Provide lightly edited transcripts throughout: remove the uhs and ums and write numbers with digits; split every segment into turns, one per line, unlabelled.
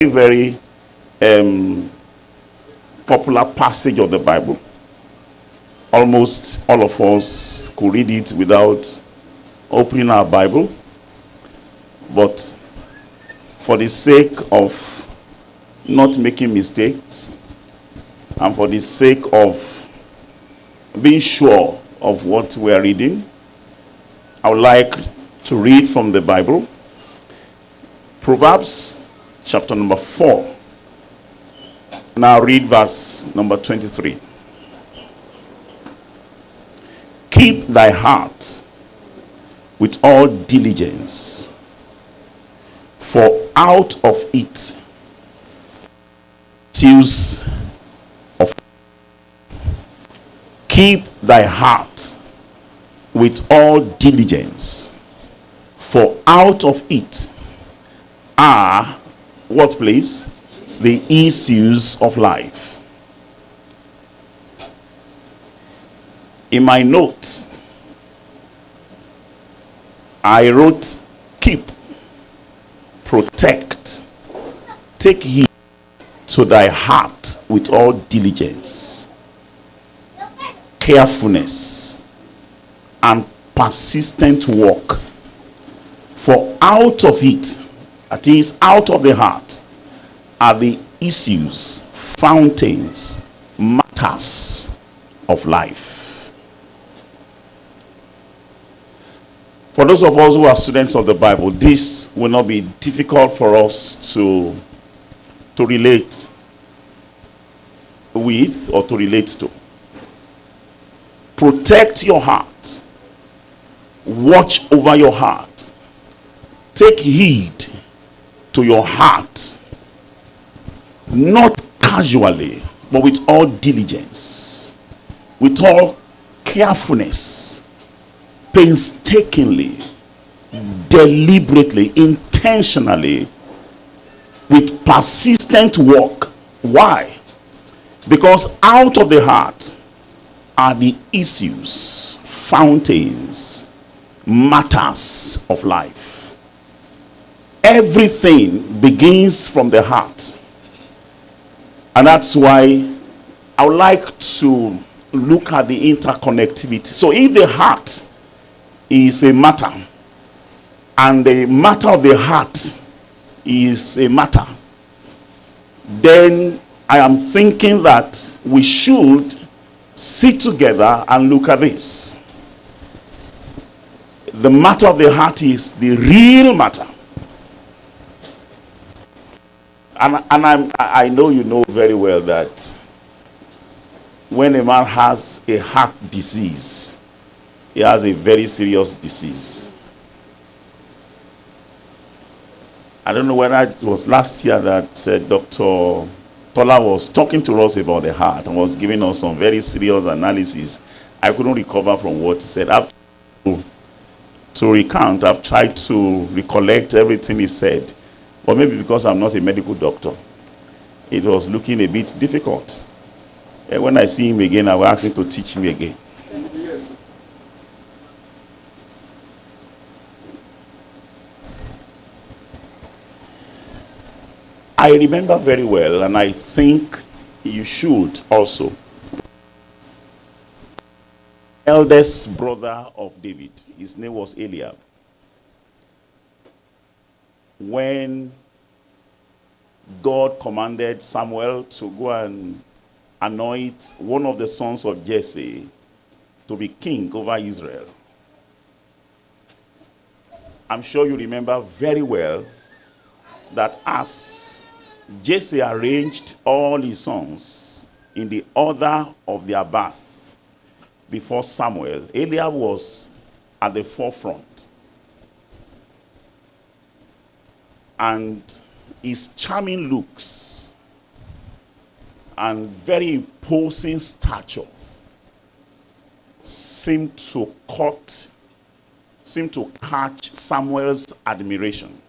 very popular passage of the Bible. Almost all of us could read it without opening our Bible, but for the sake of not making mistakes and for the sake of being sure of what we are reading, I would like to read from the Bible, Proverbs chapter number 4. Now read verse number 23. Keep thy heart with all diligence, for out of it issues of. Keep thy heart with all diligence, for out of it are what, please? The issues of life. In my notes, I wrote, keep, protect, take heed to thy heart with all diligence, carefulness, and persistent work. For out of it, that is, out of the heart, are the issues, fountains, matters of life. For those of us who are students of the Bible, this will not be difficult for us to relate with or to relate to. Protect your heart. Watch over your heart. Take heed to your heart, not casually, but with all diligence, with all carefulness, painstakingly, deliberately, intentionally, with persistent work. Why? Because out of the heart are the issues, fountains, matters of life. Everything begins from the heart. And that's why I would like to look at the interconnectivity. So if the heart is a matter, and the matter of the heart is a matter, then I am thinking that we should sit together and look at this. The matter of the heart is the real matter. And I know you know very well that when a man has a heart disease, he has a very serious disease. I don't know whether it was last year that Dr. Tola was talking to us about the heart and was giving us some very serious analysis. I couldn't recover from what he said. I've to recount, I've tried to recollect everything he said. But maybe because I'm not a medical doctor, it was looking a bit difficult. And when I see him again, I will ask him to teach me again. Yes. I remember very well, and I think you should also. Eldest brother of David, his name was Eliab. When God commanded Samuel to go and anoint one of the sons of Jesse to be king over Israel, I'm sure you remember very well that as Jesse arranged all his sons in the order of their birth before Samuel, Eliab was at the forefront. And his charming looks and very imposing stature seemed to catch Samuel's admiration.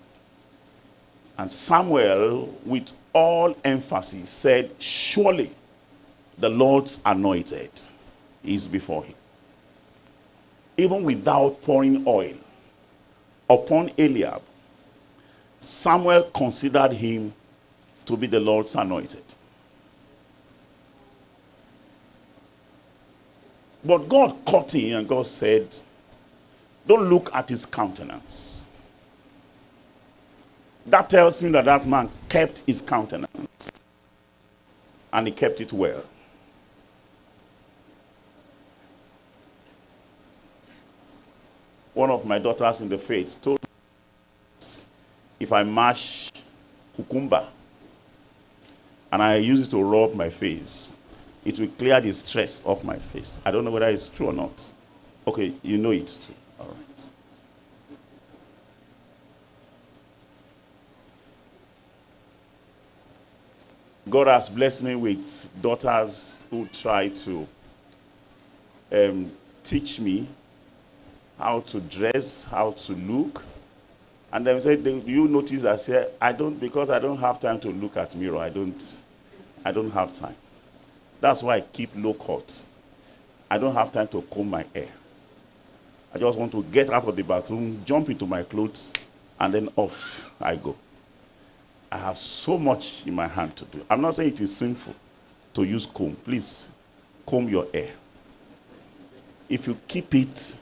And Samuel, with all emphasis, said, surely the Lord's anointed is before him. Even without pouring oil upon Eliab, Samuel considered him to be the Lord's anointed. But God caught him and God said, don't look at his countenance. That tells him that that man kept his countenance. And he kept it well. One of my daughters in the faith told me, if I mash cucumber and I use it to rub my face, it will clear the stress off my face. I don't know whether it's true or not. Okay, you know it's true. All right. God has blessed me with daughters who try to teach me how to dress, how to look. And then said, do you notice I said, because I don't have time to look at mirror, I don't have time. That's why I keep low cut. I don't have time to comb my hair. I just want to get out of the bathroom, jump into my clothes, and then off I go. I have so much in my hand to do. I'm not saying it is sinful to use comb. Please, comb your hair. If you keep it,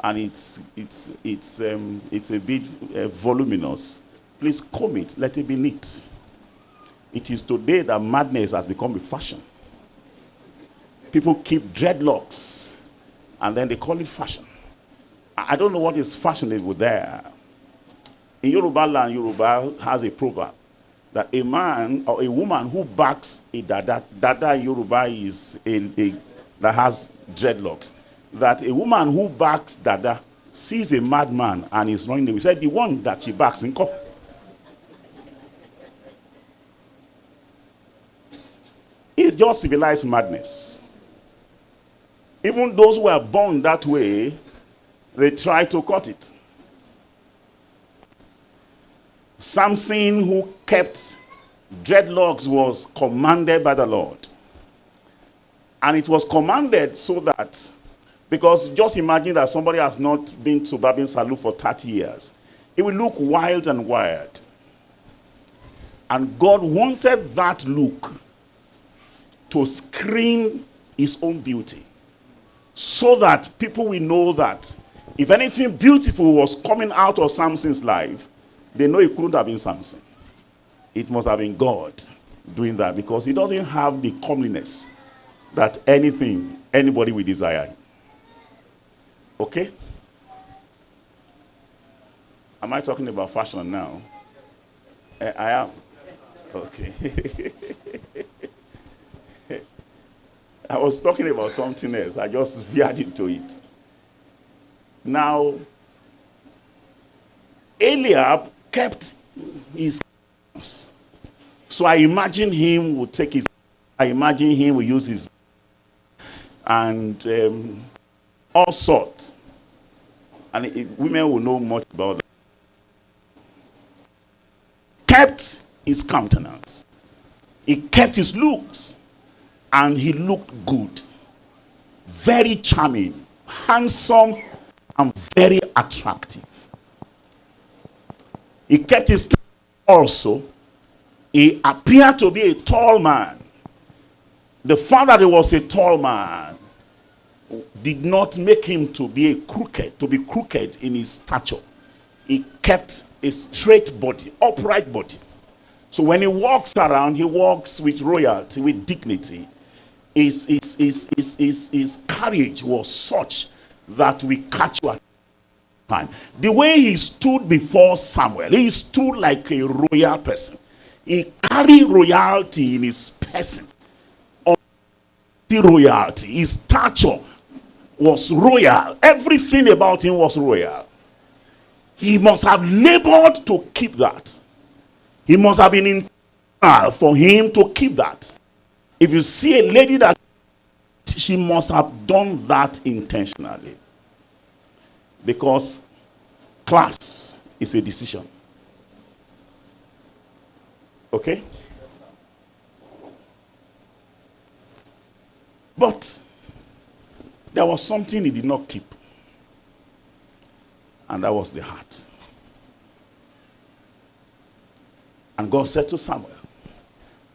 and it's a bit voluminous, please comb it, let it be neat. It is today that madness has become a fashion. People keep dreadlocks, and then they call it fashion. I don't know what is fashionable there. In Yoruba land, Yoruba has a proverb that a man or a woman who backs a dada in Yoruba is that has dreadlocks. That a woman who backs dada sees a madman and is running away. He said the one that she backs in court. It's just civilized madness. Even those who are born that way, they try to cut it. Samson, who kept dreadlocks, was commanded by the Lord. And it was commanded so that, because just imagine that somebody has not been to Babin Salute for 30 years. It will look wild and wired. And God wanted that look to screen his own beauty, so that people will know that if anything beautiful was coming out of Samson's life, they know it couldn't have been Samson. It must have been God doing that, because he doesn't have the comeliness that anybody will desire. Okay? Am I talking about fashion now? I am. Okay. I was talking about something else. I just veered into it. Now, Eliab kept his hands. So I imagine him would take his, I imagine him would use his, and all sorts. And women will know much about that. Kept his countenance. He kept his looks. And he looked good. Very charming, handsome, and very attractive. He kept his also. He appeared to be a tall man. The fact that he was a tall man did not make him to be crooked in his stature. He kept a straight body, upright body. So when he walks around, he walks with royalty, with dignity. His carriage was such that we catch you at the time. The way he stood before Samuel, he stood like a royal person. He carried royalty in his person. Royalty, his stature was royal. Everything about him was royal. He must have labored to keep that. He must have been intentional for him to keep that. If you see a lady that, she must have done that intentionally. Because class is a decision. Okay? But there was something he did not keep. And that was the heart. And God said to Samuel,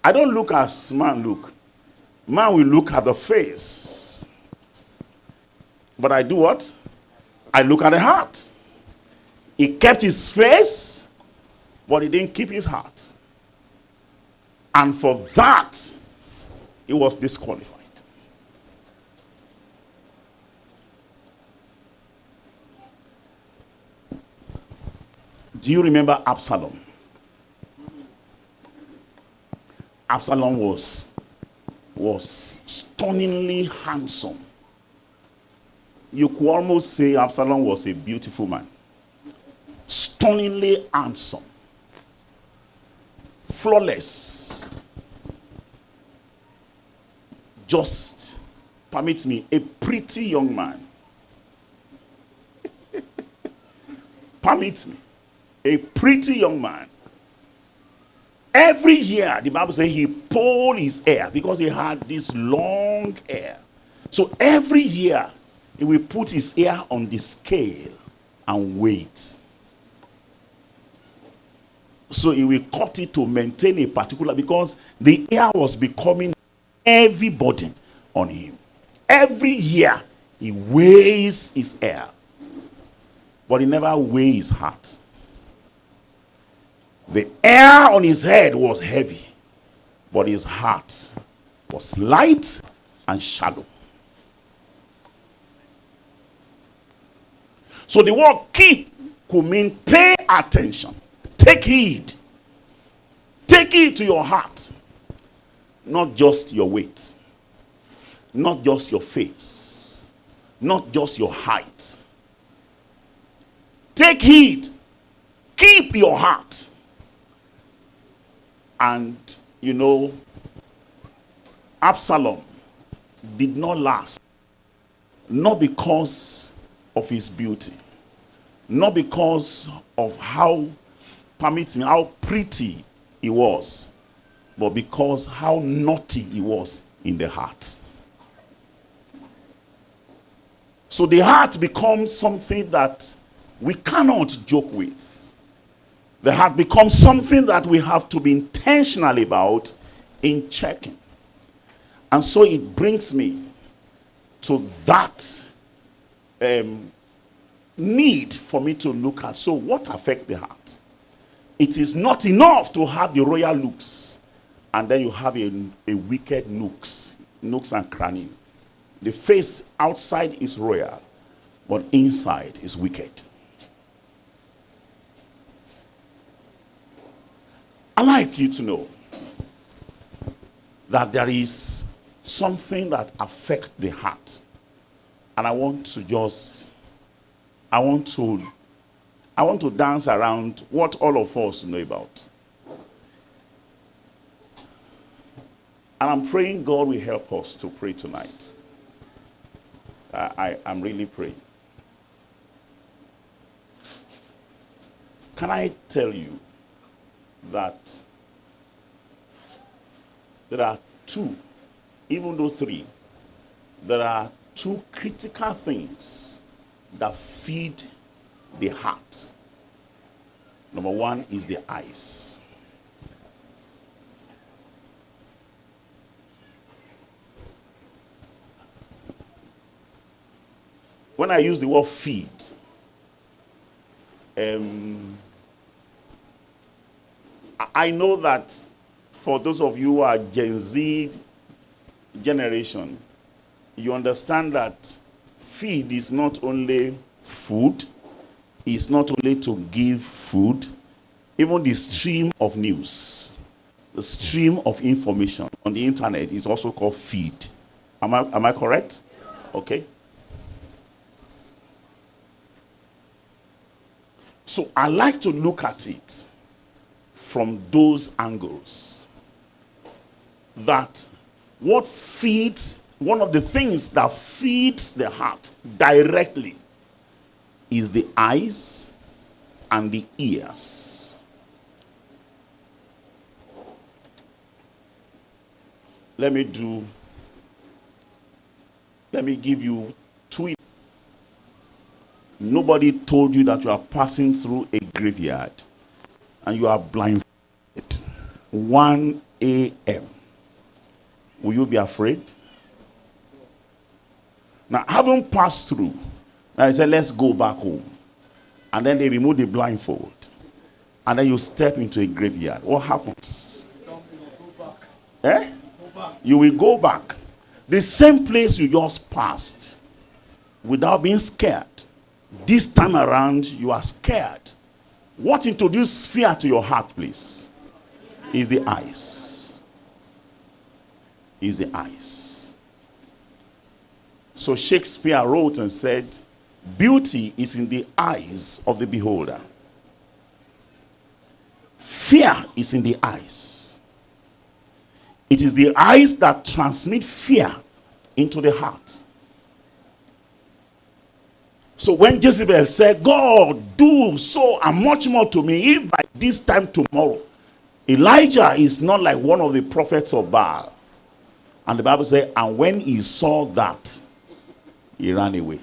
I don't look as man look. Man will look at the face. But I do what? I look at the heart. He kept his face, but he didn't keep his heart. And for that, he was disqualified. Do you remember Absalom? Absalom was stunningly handsome. You could almost say Absalom was a beautiful man. Stunningly handsome. Flawless. Just, permit me, a pretty young man. Permit me, a pretty young man. Every year, the Bible says he pulled his hair because he had this long hair. So every year, he will put his hair on the scale and wait. So he will cut it to maintain a particular, because the hair was becoming heavy burden on him. Every year, he weighs his hair, but he never weighs his heart. The hair on his head was heavy, but his heart was light and shallow. So the word keep could mean pay attention. Take heed. Take heed to your heart. Not just your weight. Not just your face. Not just your height. Take heed. Keep your heart. And, you know, Absalom did not last. Not because of his beauty. Not because of how, permit me, how pretty he was. But because how naughty he was in the heart. So the heart becomes something that we cannot joke with. The heart becomes something that we have to be intentional about in checking. And so it brings me to that need for me to look at. So what affects the heart? It is not enough to have the royal looks and then you have a wicked nooks and cranny. The face outside is royal, but inside is wicked. I'd like you to know that there is something that affects the heart. And I want to dance around what all of us know about. And I'm praying God will help us to pray tonight. I'm really praying. Can I tell you that there are two, even though three, there are two critical things that feed the heart. Number one is the eyes. When I use the word feed, I know that for those of you who are Gen Z generation, you understand that feed is not only food, it's not only to give food, even the stream of news, the stream of information on the internet is also called feed. Am I correct? Okay. So I like to look at it from those angles. That what feeds, one of the things that feeds the heart directly is the eyes and the ears. Let me give you two. Nobody told you that you are passing through a graveyard and you are blindfolded. One a.m., will you be afraid? Now, having passed through, now they said, let's go back home. And then they remove the blindfold. And then you step into a graveyard. What happens? Eh? You will go back. The same place you just passed without being scared. This time around, you are scared. What introduced fear to your heart, please? Is the eyes. Is the eyes. So Shakespeare wrote and said, beauty is in the eyes of the beholder. Fear is in the eyes. It is the eyes that transmit fear into the heart. So when Jezebel said, God, do so and much more to me if by this time tomorrow, Elijah is not like one of the prophets of Baal. And the Bible says, and when he saw that, he ran away.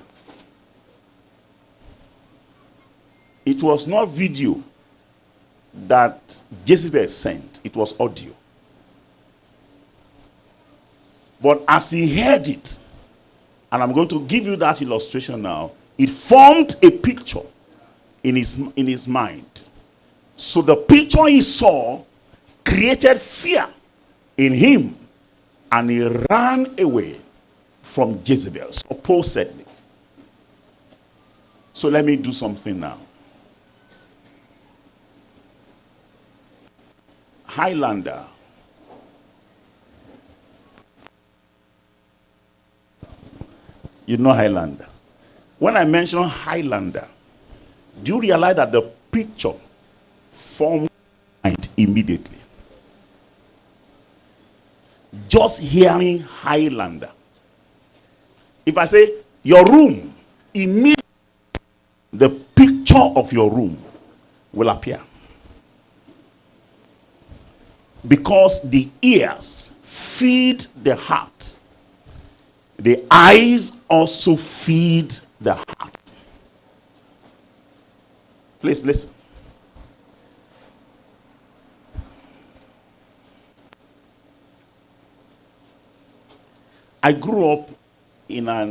It was not video that Jezebel sent. It was audio. But as he heard it, and I'm going to give you that illustration now, it formed a picture in his mind. So the picture he saw created fear in him, and he ran away from Jezebel, supposedly. So let me do something now. Highlander. You know Highlander. When I mention Highlander, do you realize that the picture formed immediately? Just hearing Highlander. If I say your room, immediately the picture of your room will appear. Because the ears feed the heart. The eyes also feed the heart. Please listen. I grew up in an